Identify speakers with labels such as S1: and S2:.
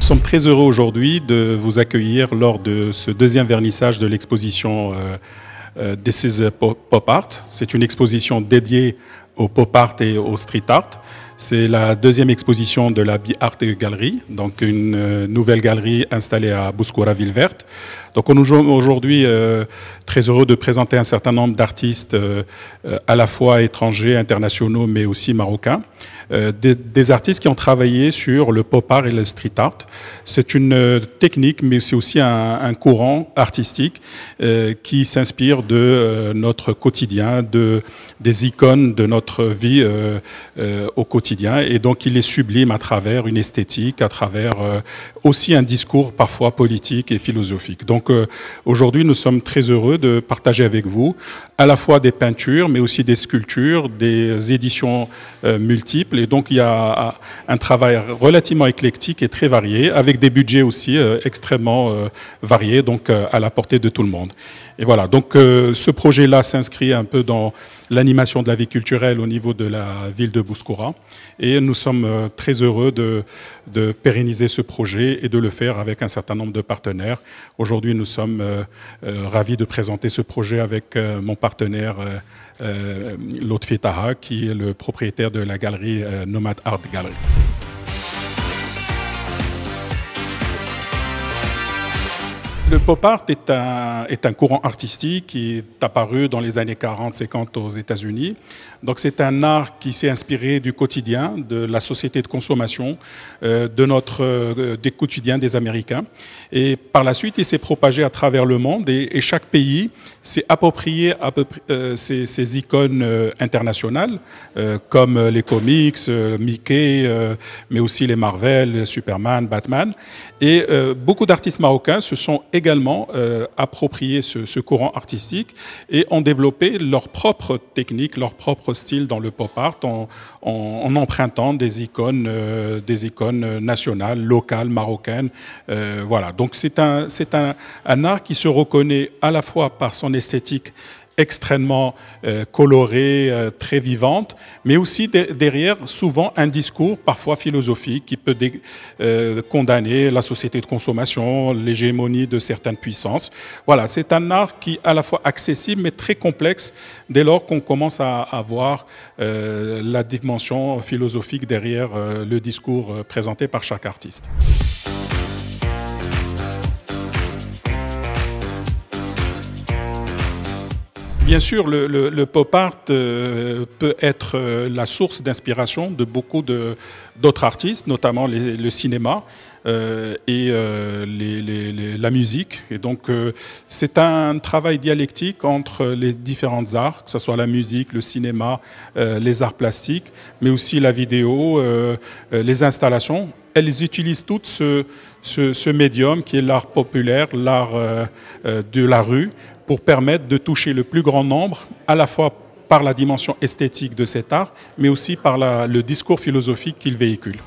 S1: Nous sommes très heureux aujourd'hui de vous accueillir lors de ce deuxième vernissage de l'exposition This is Pop Art. C'est une exposition dédiée au pop art et au street art. C'est la deuxième exposition de la Art Gallery, donc une nouvelle galerie installée à Bouskoura Ville Verte. Donc on est aujourd'hui très heureux de présenter un certain nombre d'artistes à la fois étrangers, internationaux, mais aussi marocains. Des artistes qui ont travaillé sur le pop art et le street art. C'est une technique, mais c'est aussi un courant artistique qui s'inspire de notre quotidien, des icônes de notre vie au quotidien. Et donc il est sublime à travers une esthétique, à travers aussi un discours parfois politique et philosophique. Donc aujourd'hui, nous sommes très heureux de partager avec vous à la fois des peintures, mais aussi des sculptures, des éditions multiples. Et donc il y a un travail relativement éclectique et très varié, avec des budgets aussi extrêmement variés, donc à la portée de tout le monde. Et voilà, donc ce projet-là s'inscrit un peu dans l'animation de la vie culturelle au niveau de la ville de Bouskoura. Et nous sommes très heureux de pérenniser ce projet et de le faire avec un certain nombre de partenaires. Aujourd'hui, nous sommes ravis de présenter ce projet avec mon partenaire Lotfi Taha, qui est le propriétaire de la galerie Nomad Art Gallery. Le pop art est un courant artistique qui est apparu dans les années 40-50 aux États-Unis. Donc c'est un art qui s'est inspiré du quotidien, de la société de consommation, des quotidiens des Américains. Et par la suite, il s'est propagé à travers le monde et chaque pays s'est approprié ces icônes internationales, comme les comics, Mickey, mais aussi les Marvel, Superman, Batman. Et beaucoup d'artistes marocains se sont également approprié ce courant artistique et ont développé leur propre technique, leur propre style dans le pop art en empruntant des icônes nationales, locales, marocaines. Voilà. Donc c'est un art qui se reconnaît à la fois par son esthétique extrêmement colorée, très vivante, mais aussi derrière souvent un discours parfois philosophique qui peut condamner la société de consommation, l'hégémonie de certaines puissances. Voilà, c'est un art qui est à la fois accessible mais très complexe dès lors qu'on commence à voir la dimension philosophique derrière le discours présenté par chaque artiste. Bien sûr, le pop art peut être la source d'inspiration de beaucoup d'autres artistes, notamment le cinéma et la musique. Et donc, c'est un travail dialectique entre les différentes arts, que ce soit la musique, le cinéma, les arts plastiques, mais aussi la vidéo, les installations. Elles utilisent toutes ce médium qui est l'art populaire, l'art de la rue, pour permettre de toucher le plus grand nombre, à la fois par la dimension esthétique de cet art, mais aussi par le discours philosophique qu'il véhicule.